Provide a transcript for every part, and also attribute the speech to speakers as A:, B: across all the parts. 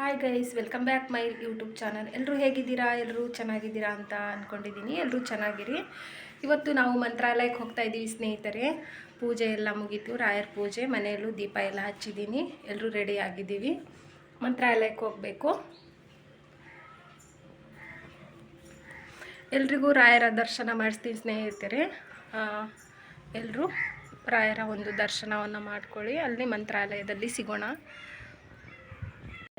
A: Hi guys, welcome back my YouTube channel. ಎಲ್ಲರೂ ಹೇಗಿದ್ದೀರಾ? ಎಲ್ಲರೂ ಚೆನ್ನಾಗಿದ್ದೀರಾ ಅಂತ ಅಂದ್ಕೊಂಡಿದ್ದೀನಿ. ಎಲ್ಲರೂ ಚೆನ್ನಾಗಿರಿ. ಇವತ್ತು ನಾವು ಮಂತ್ರಾಲಯಕ್ಕೆ ಹೋಗ್ತಾ ಇದ್ದೀವಿ ಸ್ನೇಹಿತರೆ. ಪೂಜೆ ಎಲ್ಲ ಮುಗೀತು, ರಾಯರ ಪೂಜೆ, ಮನೆಯಲ್ಲೂ ದೀಪ ಎಲ್ಲ ಹಚ್ಚಿದ್ದೀನಿ. ಎಲ್ಲರೂ ರೆಡಿ ಆಗಿದ್ದೀವಿ, ಮಂತ್ರಾಲಯಕ್ಕೆ ಹೋಗಬೇಕು. ಎಲ್ರಿಗೂ ರಾಯರ ದರ್ಶನ ಮಾಡಿಸ್ತೀನಿ ಸ್ನೇಹಿತರೆ. ಎಲ್ಲರೂ ರಾಯರ ಒಂದು ದರ್ಶನವನ್ನು ಮಾಡ್ಕೊಳ್ಳಿ. ಅಲ್ಲಿ ಮಂತ್ರಾಲಯದಲ್ಲಿ ಸಿಗೋಣ.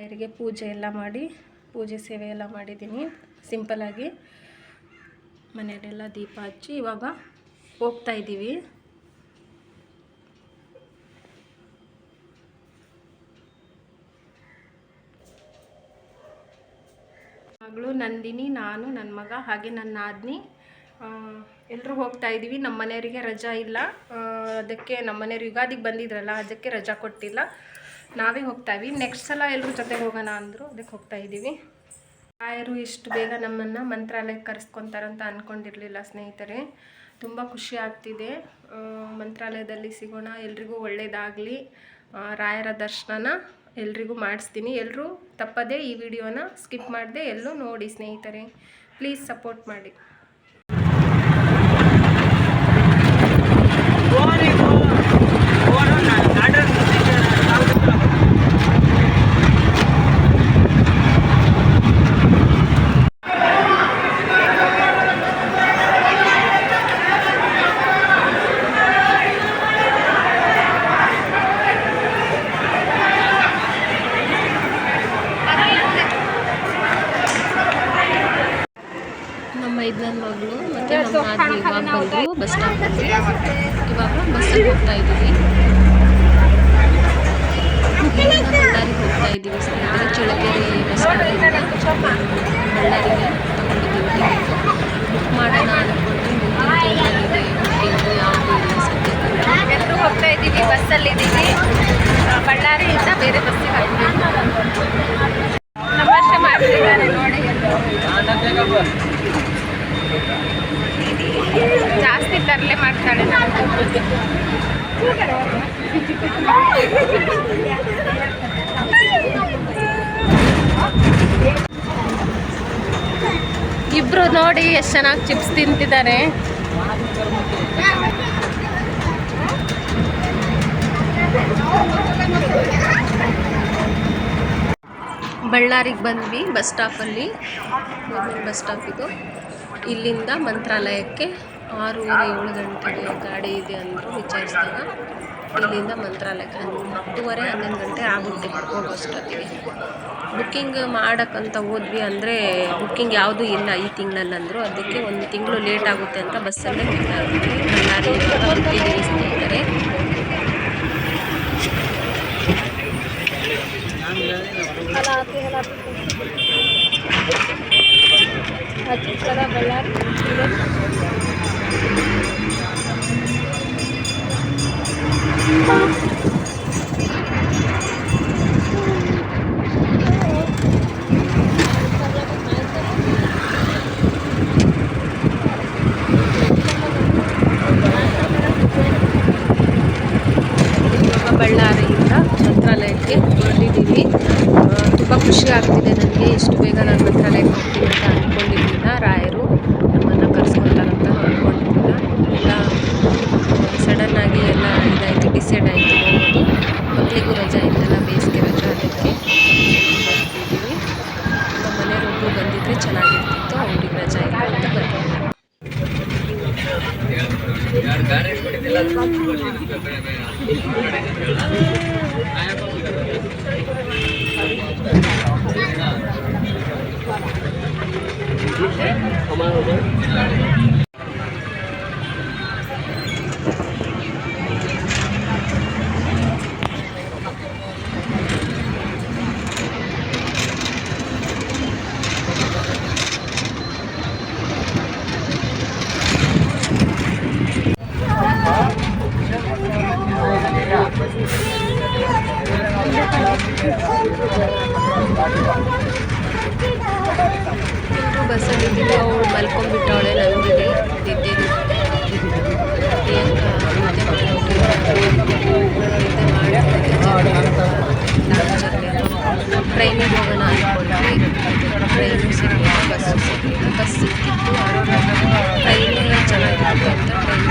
A: ರಾಯರಿಗೆ ಪೂಜೆ ಎಲ್ಲ ಮಾಡಿ, ಪೂಜೆ ಸೇವೆ ಎಲ್ಲ ಮಾಡಿದ್ದೀನಿ ಸಿಂಪಲ್ಲಾಗಿ. ಮನೆಯಲ್ಲೆಲ್ಲ ದೀಪ ಹಚ್ಚಿ ಇವಾಗ ಹೋಗ್ತಾ ಇದ್ದೀವಿ. ಮಗಳು ನಂದಿನಿ, ನಾನು, ನನ್ನ ಮಗ, ಹಾಗೆ ನನ್ನ ನಾದಿನಿ ಎಲ್ಲರೂ ಹೋಗ್ತಾ ಇದ್ದೀವಿ. ನಮ್ಮ ಮನೆಯವರಿಗೆ ರಜಾ ಇಲ್ಲ, ಅದಕ್ಕೆ ನಮ್ಮ ಮನೆಯವ್ರು ಯುಗಾದಿಗೆ ಬಂದಿದ್ರಲ್ಲ, ಅದಕ್ಕೆ ರಜಾ ಕೊಟ್ಟಿಲ್ಲ. ನಾವೇ ಹೋಗ್ತಾ ಇದ್ದೀವಿ. ನೆಕ್ಸ್ಟ್ ಸಲ ಎಲ್ಲರೂ ಜೊತೆ ಹೋಗೋಣ ಅಂದರು, ಅದಕ್ಕೆ ಹೋಗ್ತಾ ಇದ್ದೀವಿ. ರಾಯರು ಇಷ್ಟು ಬೇಗ ನಮ್ಮನ್ನು ಮಂತ್ರಾಲಯಕ್ಕೆ ಕರೆಸ್ಕೊತಾರಂತ ಅಂದ್ಕೊಂಡಿರಲಿಲ್ಲ ಸ್ನೇಹಿತರೆ. ತುಂಬ ಖುಷಿ ಆಗ್ತಿದೆ. ಮಂತ್ರಾಲಯದಲ್ಲಿ ಸಿಗೋಣ. ಎಲ್ರಿಗೂ ಒಳ್ಳೆಯದಾಗಲಿ. ರಾಯರ ದರ್ಶನ ಎಲ್ರಿಗೂ ಮಾಡಿಸ್ತೀನಿ. ಎಲ್ಲರೂ ತಪ್ಪದೇ ಈ ವಿಡಿಯೋನ ಸ್ಕಿಪ್ ಮಾಡದೆ ಎಲ್ಲೂ ನೋಡಿ ಸ್ನೇಹಿತರೆ. ಪ್ಲೀಸ್ ಸಪೋರ್ಟ್ ಮಾಡಿ. ನನ್ನ ಮಗಳು ಮತ್ತು ನಮ್ಮ ನಾದಿನಿ ಇವಾಗ ಬಂದರು ಬಸ್ ಸ್ಟಾಪಲ್ಲಿ. ಇವಾಗ ಬಸ್ಸಲ್ಲಿ ಹೋಗ್ತಾ ಇದ್ದೀವಿ. ಬಳ್ಳಾರಿಗೆ ಹೋಗ್ತಾ ಇದ್ದೀವಿ ಸ್ನೇಹಿತರೆ. ಚಳ್ಳಕೆರೆ ಬಸ್ ಸ್ಟಾಪಿಂದ ಬಳ್ಳಾರಿಗೆ ತಗೊಂಡಿದ್ದೀವಿ. ಬುಕ್ ಮಾಡೋಣ ಅಂದ್ಕೊಂಡು ಮುಂದಿನ ಬುಕ್ಕಿಂಗು ಯಾವುದು ಇಲ್ಲ ಸದ್ಯಕ್ಕೆ. ಎಲ್ಲರೂ ಹೋಗ್ತಾ ಇದ್ದೀವಿ, ಬಸ್ಸಲ್ಲಿದ್ದೀವಿ. ಬಳ್ಳಾರಿಯಿಂದ ಬೇರೆ ಬಸ್ಸಿಗೆ ಹಾಕ್ತೀವಿ. ತಮಾಷೆ ಮಾಡ್ತಿದ್ದಾರೆ ನೋಡಿ. ಜಾಸ್ತಿ ತರಲೆ ಮಾಡ್ತಾಳೆ. ಇಬ್ರು ನೋಡಿ ಎಷ್ಟು ಚೆನ್ನಾಗಿ ಚಿಪ್ಸ್ ತಿಂತಿದ್ದಾರೆ. ಬಳ್ಳಾರಿಗೆ ಬಂದ್ವಿ ಬಸ್ ಸ್ಟಾಪಲ್ಲಿ. ಬಸ್ ಸ್ಟಾಪ್ ಇದು. ಇಲ್ಲಿಂದ ಮಂತ್ರಾಲಯಕ್ಕೆ 6:30-7 ಗಂಟೆಗೆ ಗಾಡಿ ಇದೆ ಅಂದರು ವಿಚಾರಿಸಿದಾಗ. ಇಲ್ಲಿಂದ ಮಂತ್ರಾಲಯಕ್ಕೆ 10:30-11 ಗಂಟೆ ಆಗುತ್ತೆ ಹೋಗೋಷ್ಟೊತ್ತಿಗೆ. ಬುಕ್ಕಿಂಗ್ ಮಾಡೋಕ್ಕಂತ ಹೋದ್ವಿ ಅಂದರೆ ಬುಕ್ಕಿಂಗ್ ಯಾವುದೂ ಇಲ್ಲ ಈ ತಿಂಗಳಲ್ಲಿ ಅಂದರು. ಅದಕ್ಕೆ 1 ತಿಂಗಳು ಲೇಟ್ ಆಗುತ್ತೆ ಅಂತ ಬಸ್ಸಲ್ಲೇ ಬಳ್ಳಾರಿ ಬಿಟ್ಟಿದ್ದೀವಿ ಸ್ನೇಹಿತರೆ. ಬಳ್ಳಾರಿ ಬಳ್ಳಾರಿಯಿಂದ ಮಂತ್ರಾಲಯಕ್ಕೆ ಹೊರಟಿದ್ದೀವಿ. ತುಂಬ ಖುಷಿ ಆಗ್ತಿದೆ ನನಗೆ. ಇಷ್ಟು ಬೇಗ ನಾನು ಮಂತ್ರಾಲಯಕ್ಕೆ ಹೋಗ್ತೀನಿ ಅಂತ ಅಂದ್ಕೊಂಡಿದ್ದಿಲ್ಲ. ರಾಯರು ನಮ್ಮನ್ನು ಕರೆಸ್ಕೊತಾರಂತ ಅಂದ್ಕೊಂಡಿದ್ದಿಲ್ಲ. ಎಲ್ಲ ಸಡನ್ನಾಗಿ ಎಲ್ಲ ಇದಾಯಿತು, ಡಿಸೈಡ್ ಆಯಿತು ಹೋಗೋದು. ಮಕ್ಕಳಿಗೂ ರಜಾ ಇತ್ತಲ್ಲ, ಬೇಸಿಗೆ ರಜಾ, ಅದಕ್ಕೆ ಬರ್ತಿದ್ದೀವಿ. ನಮ್ಮ ಮನೆಯವ್ರೊಬ್ಬರು ಬಂದಿದ್ದರೆ ಚೆನ್ನಾಗಿರ್ತಿತ್ತು, ಅವ್ರಿಗೆ ರಜಾ ಇಲ್ಲ ಅಂತ ಬಂದಿಲ್ಲ. ಬಸ್ಸಲ್ಲಿ ಇದ್ದಿದ್ದು ಅವಳು ಮಲ್ಕೊಂಡ್ಬಿಟ್ಟವಳೆ. ನಂದಿನಿ ನಿದ್ದೆ ಟ್ರೈನಿಗೆ ಹೋಗೋಣ ಅಂದ್ಕೊಂಡ್ವಿ. ಟ್ರೈನು ಸಿಗಲಿಲ್ಲ, ಬಸ್ಸು ಸಿಗಲಿಲ್ಲ. ಬಸ್ ಸಿಕ್ಕಿತ್ತು, ಟ್ರೈನೇ ಚೆನ್ನಾಗಿರುತ್ತೆ ಅಂತ ಟ್ರೈನ್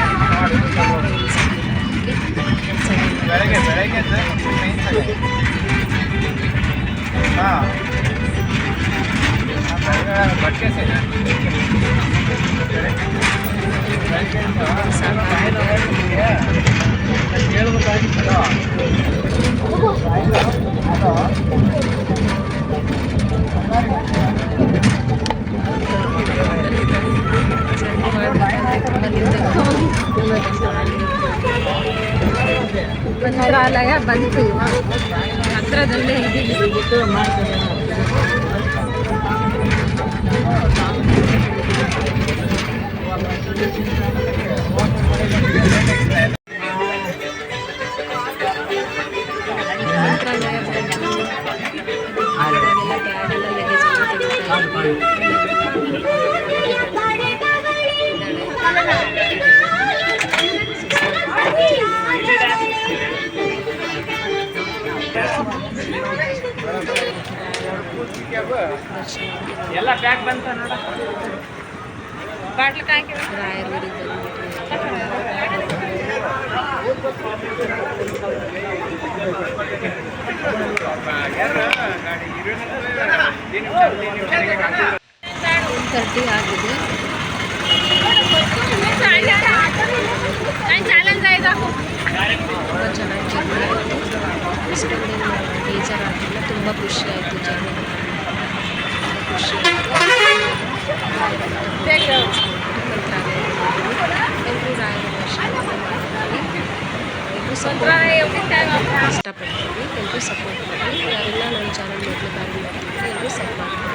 A: ಮಂತ್ರಾಲಯ ಬಂತು, ಹತ್ರದಲ್ಲೇ ಇದ್ದೀವಿ.
B: ಎಲ್ಲ ಬ್ಯಾಗ್ ಬಂತ ನೋಡ
A: ಬಾಟ್ಲು ಕಾಯ್ಕೆ ರಾಯರೂರಿಗೆ ಬಂದ್ಬಿಟ್ಟು 30 ಆಗಿದೆ. ತುಂಬ ಚೆನ್ನಾಗಿ ಜರ್ನಿ ಆಯಿತು. ಇಷ್ಟೊಂದೇನು ಬೇಜಾರಾಗಿಲ್ಲ, ತುಂಬ ಖುಷಿ ಆಯಿತು ಜರ್ನಿ. ಖುಷಿ ಎಲ್ಲರೂ ರಾಯರ ದರ್ಶನ ಮಾಡಿ ಇಷ್ಟಪಡ್ತೀವಿ. ಎಲ್ಲರೂ ಸಪೋರ್ಟ್ ಮಾಡಿ. ಯಾರೆಲ್ಲ ನನ್ನ ಚಾನಲ್ ಮೊದಲು ಬಾರಿ ಮಾಡ್ತಿದ್ದೀವಿ, ಎಲ್ಲರೂ ಸಪೋರ್ಟ್ ಮಾಡಿ.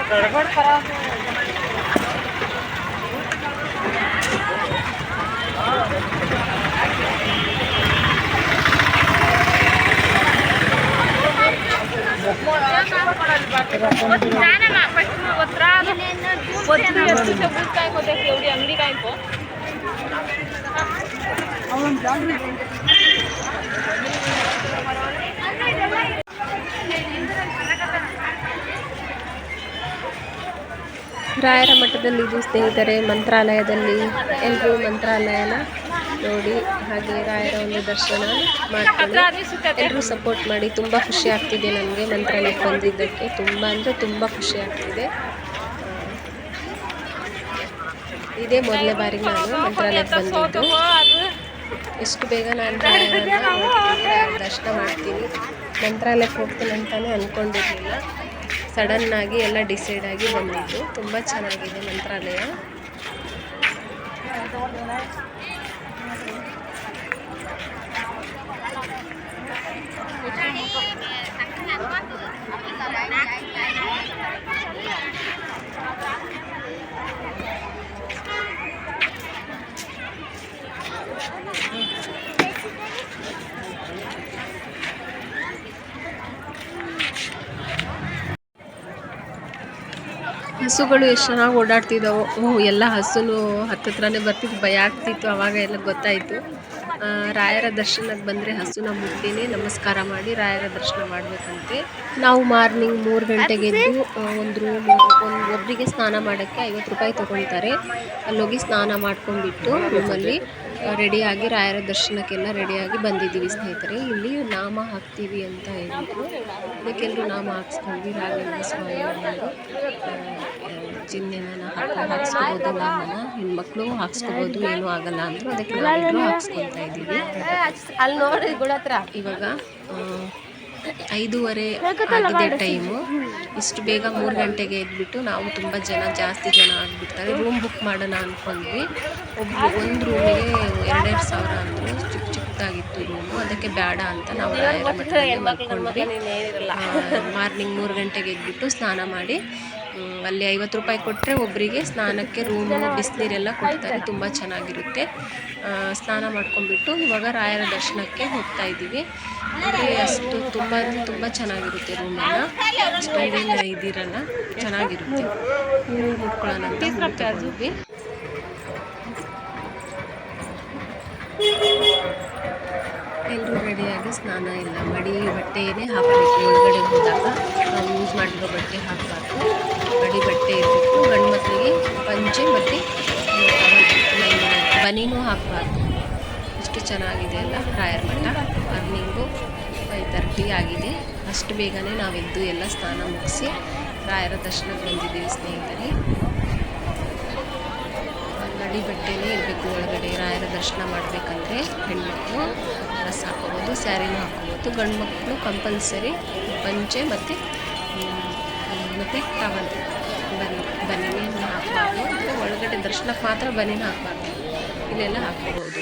B: गड़बड़ खराब एवढी अंगडी काय
A: ರಾಯರ ಮಠದಲ್ಲಿ ಇದು ಸ್ನೇಹಿತರೆ, ಮಂತ್ರಾಲಯದಲ್ಲಿ ಎಲ್ಲರೂ ಮಂತ್ರಾಲಯನ ನೋಡಿ ಹಾಗೆ ರಾಯರ ಒಂದು ದರ್ಶನ ಮಾಡ್ಕೊಂಡು ಎಲ್ಲರೂ ಸಪೋರ್ಟ್ ಮಾಡಿ. ತುಂಬ ಖುಷಿ ಆಗ್ತಿದೆ ನನಗೆ ಮಂತ್ರಾಲಯಕ್ಕೆ ಬಂದಿದ್ದಕ್ಕೆ. ತುಂಬ ಅಂದರೆ ತುಂಬ ಖುಷಿ ಆಗ್ತಿದೆ. ಇದೇ ಮೊದಲನೇ ಬಾರಿಗೆ ನಾನು ಮಂತ್ರಾಲಯಕ್ಕೆ ಬಂದಿದ್ದು. ಎಷ್ಟು ಬೇಗ ನಾನು ದರ್ಶನ ಮಾಡ್ತೀನಿ, ಮಂತ್ರಾಲಯಕ್ಕೆ ಹೋಗ್ತೀನಿ ಅಂತಲೇ ಅಂದ್ಕೊಂಡಿರಲಿಲ್ಲ. ಸಡನ್ನಾಗಿ ಎಲ್ಲ ಡಿಸೈಡ್ ಆಗಿ ಬಂದಿದ್ದು. ತುಂಬ ಚೆನ್ನಾಗಿದೆ ಮಂತ್ರಾಲಯ. ಹಸುಗಳು ಎಷ್ಟು ಚೆನ್ನಾಗಿ ಓಡಾಡ್ತಿದ್ದಾವೆ. ಎಲ್ಲ ಹಸುನು ಹತ್ತತ್ರನೇ ಬರ್ತಿದ್ದು, ಭಯ ಆಗ್ತಿತ್ತು. ಆವಾಗ ಎಲ್ಲ ಗೊತ್ತಾಯಿತು. ರಾಯರ ದರ್ಶನಕ್ಕೆ ಬಂದರೆ ಹಸುನ ಮುಟ್ಟಿನೇ ನಮಸ್ಕಾರ ಮಾಡಿ ರಾಯರ ದರ್ಶನ ಮಾಡಬೇಕಂತೆ. ನಾವು ಮಾರ್ನಿಂಗ್ 3 ಗಂಟೆಗೆ ಎದ್ದು ಒಬ್ಬರಿಗೆ ಸ್ನಾನ ಮಾಡೋಕ್ಕೆ 50 ರೂಪಾಯಿ ತೊಗೊಳ್ತಾರೆ. ಅಲ್ಲೋಗಿ ಸ್ನಾನ ಮಾಡ್ಕೊಂಡ್ಬಿಟ್ಟು ರೂಮಲ್ಲಿ ರೆಡಿಯಾಗಿ ರಾಯರ ದರ್ಶನಕ್ಕೆಲ್ಲ ರೆಡಿಯಾಗಿ ಬಂದಿದ್ದೀವಿ ಸ್ನೇಹಿತರೆ. ಇಲ್ಲಿ ನಾಮ ಹಾಕ್ತೀವಿ ಅಂತ ಹೇಳಿದ್ರು. ಅದಕ್ಕೆಲ್ಲರೂ ನಾಮ ಹಾಕ್ಸ್ಕೊಂಡ್ವಿ. ರಾಘವೇಂದ್ರ ಸ್ವಾಮಿ ಒಂದು ಚಿಹ್ನೆನ ಹಾಕ್ಸ್ಕೋಬೋದು. ನಾಮನ ಹೆಣ್ಮಕ್ಳು ಹಾಕ್ಸ್ಕೋಬೋದು, ಏನೂ ಆಗಲ್ಲ ಅಂದರು. ಅದಕ್ಕೆ ನಾವಿಬ್ಬರು ಹಾಕ್ಸ್ಕೊತಾ ಇದ್ದೀವಿ. ಅಲ್ಲಿ ನೋಡಿ ಗುಡತ್ರ ಇವಾಗ 5:30 ಆಗಿದೆ ಟೈಮು. ಇಷ್ಟು ಬೇಗ 3 ಗಂಟೆಗೆ ಎದ್ಬಿಟ್ಟು ನಾವು ತುಂಬ ಜಾಸ್ತಿ ಜನ ಆಗಿಬಿಡ್ತಾರೆ. ರೂಮ್ ಬುಕ್ ಮಾಡೋಣ ಅಂದ್ಕೊಂಡ್ವಿ. ಒಂದು ರೂಮಿಗೆ 2,500 ಅಂದರು. ಚಿಕ್ಕದಾಗಿತ್ತು ರೂಮು. ಅದಕ್ಕೆ ಬೇಡ ಅಂತ ನಾವು ರಾಯರ ಮಠದಲ್ಲಿ ಮಲ್ಕೊಂಡ್ವಿ. ಮಾರ್ನಿಂಗ್ 3 ಗಂಟೆಗೆ ಎದ್ಬಿಟ್ಟು ಸ್ನಾನ ಮಾಡಿ ಅಲ್ಲಿ 50 ರೂಪಾಯಿ ಕೊಟ್ಟರೆ ಒಬ್ಬರಿಗೆ ಸ್ನಾನಕ್ಕೆ ರೂಮು ಬಿಸಿನೀರೆಲ್ಲ ಕೊಡ್ತಾರೆ. ತುಂಬ ಚೆನ್ನಾಗಿರುತ್ತೆ. ಸ್ನಾನ ಮಾಡ್ಕೊಂಡ್ಬಿಟ್ಟು ಇವಾಗ ರಾಯರ ದರ್ಶನಕ್ಕೆ ಹೋಗ್ತಾ ಇದ್ದೀವಿ. ಅಂದರೆ ಅಷ್ಟು ತುಂಬ ಚೆನ್ನಾಗಿರುತ್ತೆ ರೂಮೆಲ್ಲ. ಅಷ್ಟೊಂದೇನು ಇದಿರಲ್ಲ, ಚೆನ್ನಾಗಿರುತ್ತೆ. ನೀರು ಮುಟ್ಕೊಳ್ಳೋಣ ಅಂತ ತಗೊಂಡ್ವಿ. ಎಲ್ಲರೂ ರೆಡಿಯಾಗಿ ಸ್ನಾನ ಎಲ್ಲ ಮಾಡಿ ಬಟ್ಟೆಯೇ ಹಾಕಬೇಕು. ಒಳಗಡೆ ಹೋದಾಗ ನಾವು ಯೂಸ್ ಮಾಡಿರೋ ಬಟ್ಟೆ ಹಾಕಬಾರ್ದು. ಬಡಿ ಬಟ್ಟೆ ಇರಬೇಕು. ಗಂಡು ಮಕ್ಕಳಿಗೆ ಪಂಚೆ ಮತ್ತು ಬನೀನೂ ಹಾಕಬಾರ್ದು. ಇಷ್ಟು ಚೆನ್ನಾಗಿದೆ ಅಲ್ಲ ರಾಯರ ಮಠ. ಮಾರ್ನಿಂಗು 5:30 ಆಗಿದೆ. ಅಷ್ಟು ಬೇಗನೆ ನಾವೆದ್ದು ಎಲ್ಲ ಸ್ನಾನ ಮುಗಿಸಿ ರಾಯರ ದರ್ಶನಕ್ಕೆ ಬಂದಿದ್ದೀವಿ ಸ್ನೇಹಿತರೆ. ಬಡಿ ಬಟ್ಟೆನೇ ಇರಬೇಕು ಒಳಗಡೆ. ರಾಯರ ದರ್ಶನ ಮಾಡಬೇಕಂದ್ರೆ ಹೆಣ್ಮಕ್ಳು ಡ್ರೆಸ್ ಹಾಕೋಬೋದು, ಸ್ಯಾರಿನೂ ಹಾಕೋಬೋದು. ಗಂಡು ಮಕ್ಕಳು ಕಂಪಲ್ಸರಿ ಪಂಚೆ ಮತ್ತು ಟವಲ್ ಬನೀನೇನು ಹಾಕಬಾರ್ದು. ಅಂದರೆ ಒಳಗಡೆ ದರ್ಶನಕ್ಕೆ ಮಾತ್ರ ಬನೀನು ಹಾಕಬಾರ್ದು. ಇಲ್ಲೆಲ್ಲ ಹಾಕೋಬೋದು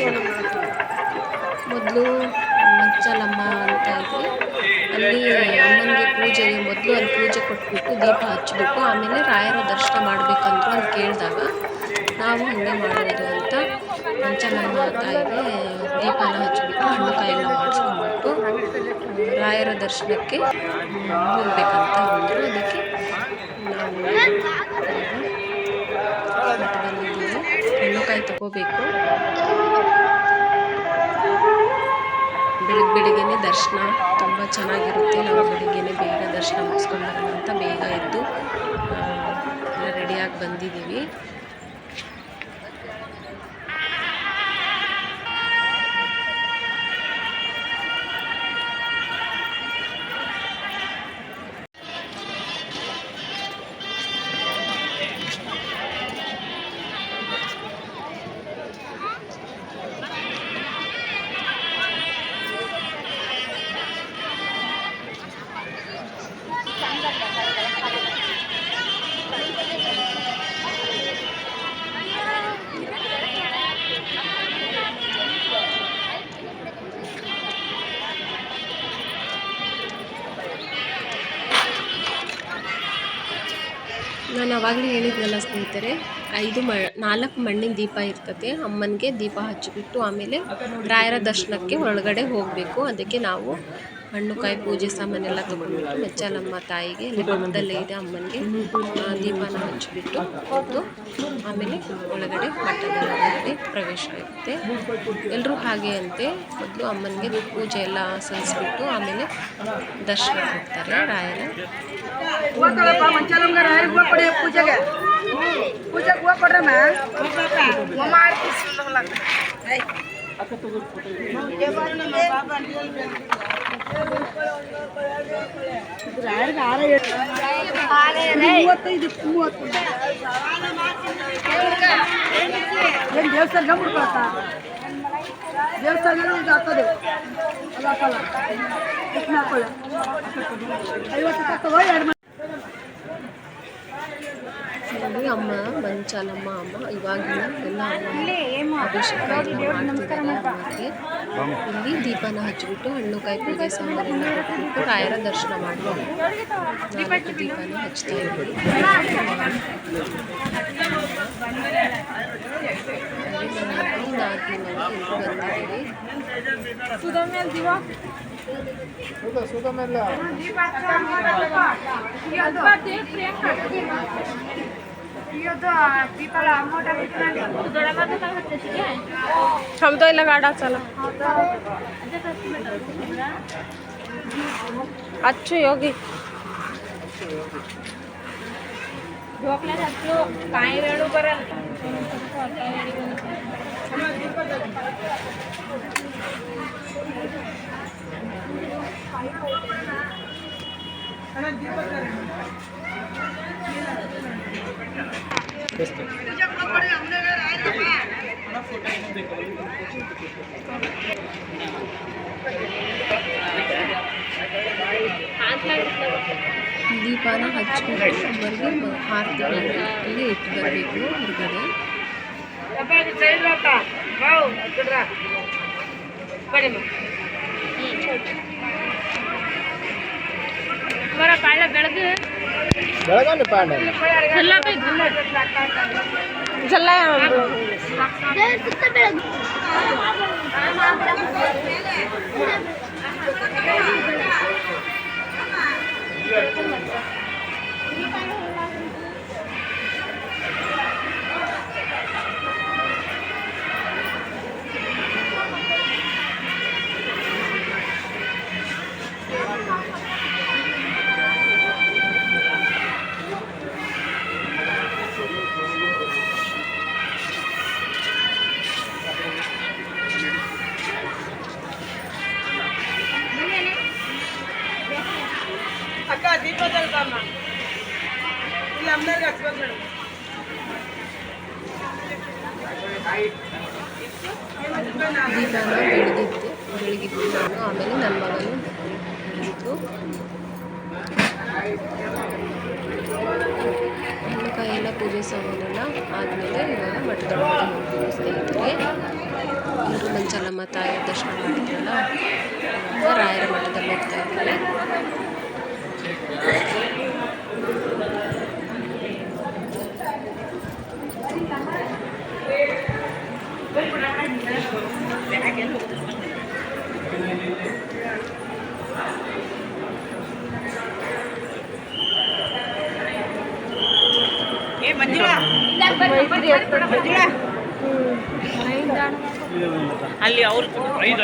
A: ಒಳಗಡೆ. ಮೊದಲು ಮಂಚಲಮ್ಮ ಅಂತ ಇದ್ವಿ. ಅಲ್ಲಿ ಅಮ್ಮನಿಗೆ ಪೂಜೆಗೆ ಮೊದಲು ಅಲ್ಲಿ ಪೂಜೆ ಕೊಟ್ಬಿಟ್ಟು ದೀಪ ಹಚ್ಚಿಬಿಟ್ಟು ಆಮೇಲೆ ರಾಯರ ದರ್ಶನ ಮಾಡಬೇಕಂದ್ರು ಅಲ್ಲಿ ಕೇಳಿದಾಗ ನಾವು ಹಾಗೆ ಮಾಡೋದು ಅಂತ ಮಂಚಲಮ್ಮ ತಾಯಿಗೆ ದೀಪನ ಹಚ್ಚಿಬಿಟ್ಟು ಹಣ್ಣು ಕಾಯೆಲ್ಲ ಮಾಡಿಸ್ಕೊಂಡ್ಬಿಟ್ಟು ರಾಯರ ದರ್ಶನಕ್ಕೆ ಹೋಗ್ಬೇಕಂತ ಅಂದರು. ಅದಕ್ಕೆ ನಾವು ಮಠದಲ್ಲಿದ್ದೀವಿ. ಹಣ್ಣು ಕಾಯಿ ತಗೋಬೇಕು. ಬೆಳಿಗ್ಗೆನೇ ದರ್ಶನ ತುಂಬ ಚೆನ್ನಾಗಿರುತ್ತೆ. ನಾವು ಬೆಳಿಗ್ಗೆನೇ ಬೇಗ ದರ್ಶನ ಮುಗಿಸ್ಕೊಂಡ್ಬರೋಣ ಅಂತ ಬೇಗ ಎದ್ದು ಎಲ್ಲ ರೆಡಿಯಾಗಿ ಬಂದಿದ್ದೀವಿ. ನಾನು ಆವಾಗಲೇ ಹೇಳಿದ್ನಲ್ಲ ಸ್ನೇಹಿತರೆ, 4 ಮಣ್ಣಿನ ದೀಪ ಇರ್ತದೆ. ಅಮ್ಮನಿಗೆ ದೀಪ ಹಚ್ಚಿಬಿಟ್ಟು ಆಮೇಲೆ ರಾಯರ ದರ್ಶನಕ್ಕೆ ಒಳಗಡೆ ಹೋಗಬೇಕು. ಅದಕ್ಕೆ ನಾವು ಹಣ್ಣು ಕಾಯಿ ಪೂಜೆ ಸಾಮಾನೆಲ್ಲ ತೊಗೊಂಡ್ಬಿಟ್ಟು ಮೆಚ್ಚಲಮ್ಮ ತಾಯಿಗೆ ಅಲ್ಲಿ ಪಕ್ಕದಲ್ಲೇ ಇದೆ ಅಮ್ಮನಿಗೆ ದೀಪನ ಹಚ್ಚಿಬಿಟ್ಟು ಹೊತ್ತು ಆಮೇಲೆ ಒಳಗಡೆ ಮಠದ ಒಳಗಡೆ ಪ್ರವೇಶ ಇರುತ್ತೆ. ಎಲ್ಲರೂ ಹಾಗೆ ಅಂತೆ. ಮೊದಲು ಅಮ್ಮನಿಗೆ ಪೂಜೆ ಎಲ್ಲ ಸಲ್ಲಿಸ್ಬಿಟ್ಟು ಆಮೇಲೆ ದರ್ಶನಕ್ಕೆ ಹೋಗ್ತಾರೆ ರಾಯರ.
C: ದೇವಸ್ಥಾನ ಹಾಕೋದು ಅಲ್ಲ ಹಾಕಲ್ಲ ಎಷ್ಟು ಹಾಕೊಳ್ಳ 50 ತಗೋ 2
A: ನೋಡಿ ಅಮ್ಮ ಮಂಚಾಲಮ್ಮ ಅಮ್ಮ ಇವಾಗಿನ ಎಲ್ಲ ಅಮ್ಮ ಅಭಿಷೇಕ ಎಲ್ಲ ಮಾಡ್ತಿದ್ದಾರೆ ಅಮ್ಮಕ್ಕೆ. ಇಲ್ಲಿ ದೀಪನ ಹಚ್ಚಿಬಿಟ್ಟು ಹಣ್ಣು ಕಾಯಿ ಪೂಜೆ ಸಾಮಾನೆಲ್ಲ ಕೊಟ್ಬಿಟ್ಟು ರಾಯರ ದರ್ಶನ ಮಾಡ್ಬೋದು. 4 ದೀಪನ ಹಚ್ತಾ ಇದ್ದೀವಿ. हम तो इला गाड़ा चला अच्छु योगी
B: काही वेळू बरं
A: ದೀಪನ ಹಚ್ಬಿಟ್ಟು ಅಮ್ಮರಿಗೆ ಆರತಿ ಇಲ್ಲಿ ಇಟ್ಟು ಬರಬೇಕು ಹೊರಗಡೆ.
B: बरं पाळलं बेळगು
D: ಬೆಳಗಾವಿ ಪಾಂಡ
B: झल्ला काय
A: झल्ला
C: ಅಕ್ಕ ದೀಪ ತಳ್ಕಮ್ಮ ಇಲ್ಲಿ ಅಮ್ಮನಿಗೆ ಹಚ್ಬೇಕು ಮೇಡಮ್.
A: ದೀಪನ ಬೆಳಗಿದ್ದು ನಾನು, ಆಮೇಲೆ ನನ್ನ ಮಗನು ಬೆಳಗಿದ್ದು. ಹಣ್ಣು ಕಾಯಿ ಎಲ್ಲ ಪೂಜೆ ಸಾಮಾನೆಲ್ಲ ಆದಮೇಲೆ ಇವಾಗ ಮಠದ ಒಳಗೆ ಹೋಗ್ತೀವಿ ಸ್ನೇಹಿತರೆ. ಎಲ್ಲರೂ ಮಂಚಾಲಮ್ಮ ತಾಯಿಯ ದರ್ಶನ ಮಾಡಿದ್ರಲ್ಲ, ಇವಾಗ ರಾಯರ ಮಠದಲ್ಲಿ ಹೋಗ್ತಾ ಇದ್ದೀವಿ.
B: ಅಲ್ಲಿ ಅವ್ರು 5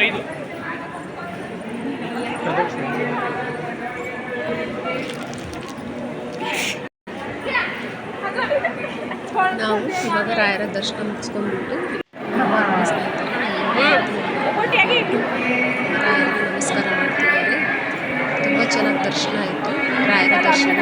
A: ನಾವು ಇವಾಗ ರಾಯರ ದರ್ಶನ ಮುಗಿಸ್ಕೊಂಡ್ಬಿಟ್ಟು ರಾಯರಿಗೆ ನಮಸ್ಕಾರ ಮಾಡ್ತಿದ್ದಾರೆ. ತುಂಬ ಚೆನ್ನಾಗಿ ದರ್ಶನ ಆಯಿತು. ರಾಯರ ದರ್ಶನ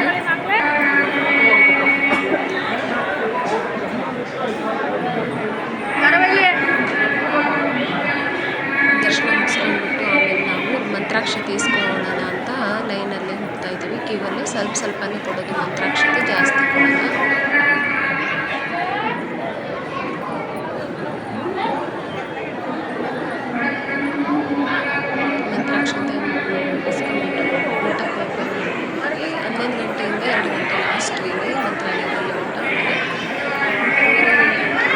A: ದರ್ಶನ ಮುಗಿಸ್ಕೊಂಡ್ಬಿಟ್ಟು ಆಮೇಲೆ ನಾವು ಮಂತ್ರಾಕ್ಷತೆ ಇಸ್ಕೊಳ್ಳೋಣ ಅಂತ ಲೈನಲ್ಲೇ ಹೋಗ್ತಾ ಇದ್ದೀವಿ. ಕ್ಯೂವಲ್ಲಿ ಸ್ವಲ್ಪನೇ ಕೊಡೋದು ಮಂತ್ರಾಕ್ಷತೆ, ಜಾಸ್ತಿ ಕೊಡೋದು. ಮಂತ್ರಾಕ್ಷತೆ ಇಸ್ಕೊಂಡ್ಬಿಟ್ಟು ಊಟಕ್ಕೆ ಹೋಗ್ಬೇಕು. 11 ಗಂಟೆಯಿಂದ 2 ಗಂಟೆ ಲಾಸ್ಟ್ ಇಲ್ಲಿ ಮಂತ್ರಾಲಯದಲ್ಲಿ ಊಟ.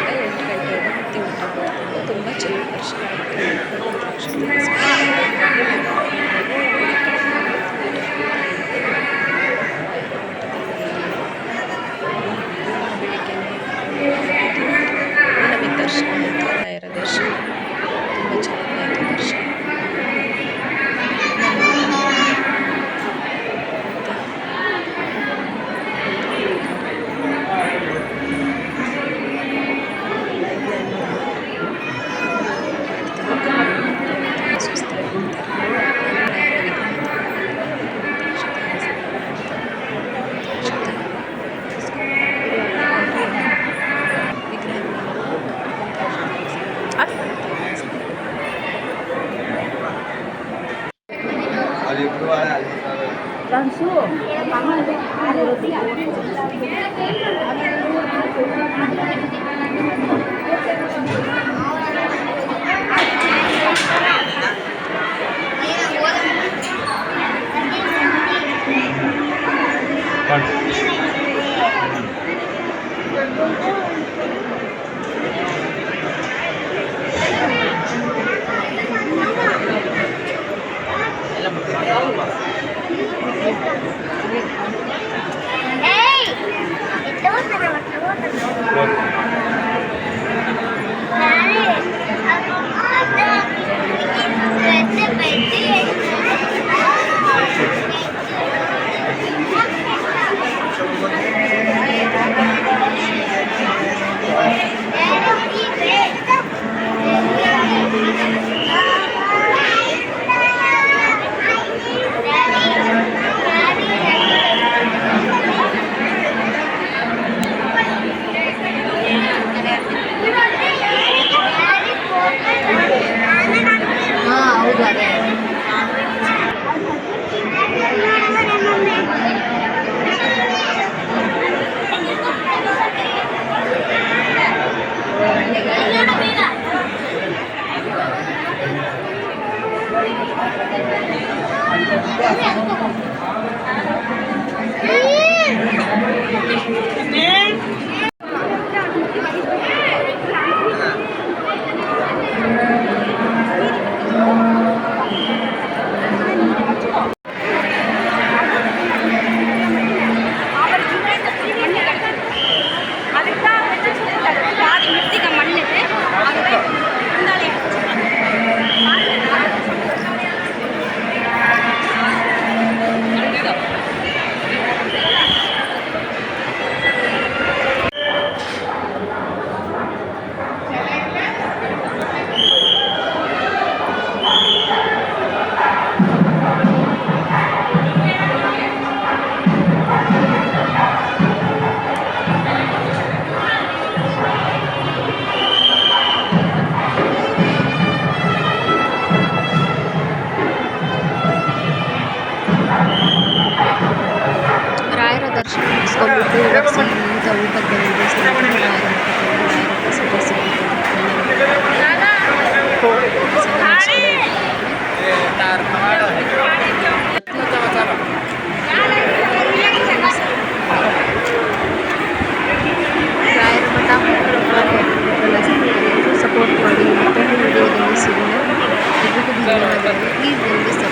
A: 8 ಗಂಟೆಗೆ ಮತ್ತೆ ಊಟ ಕೊಡ್ತಾರೆ. ತುಂಬ ಚೆನ್ನಾಗಿ ದರ್ಶನ ಆಯಿತು. ನಮಗೆ ದರ್ಶನ ಆಯಿತು, ರಾಯರ ದರ್ಶನ ತುಂಬ ಚೆನ್ನಾಗಾಯಿತು ದರ್ಶನ.
E: ರಾಯರ ದರ್ಶನ ಮುಗಿಸ್ಕೊಂಡ್ಬಿಟ್ಟು ಇವಾಗ ಸೀದಾ ಊಟಕ್ಕೆ ಬಂದಿದ್ದೆ. ಸ್ನೇಹಿತರೆ ರಾಯರ ಮಠದಲ್ಲಿ ರಾಯರ ಮಠ ಸಪೋರ್ಟ್ ಮಾಡಿ ಮತ್ತೊಂದು ವಿಡಿಯೋದಲ್ಲಿ ಸಿಗೋಣ. ಎಲ್ರಿಗೂ ಧನ್ಯವಾದಗಳು. ಪ್ಲೀಸ್ ನನಗೆ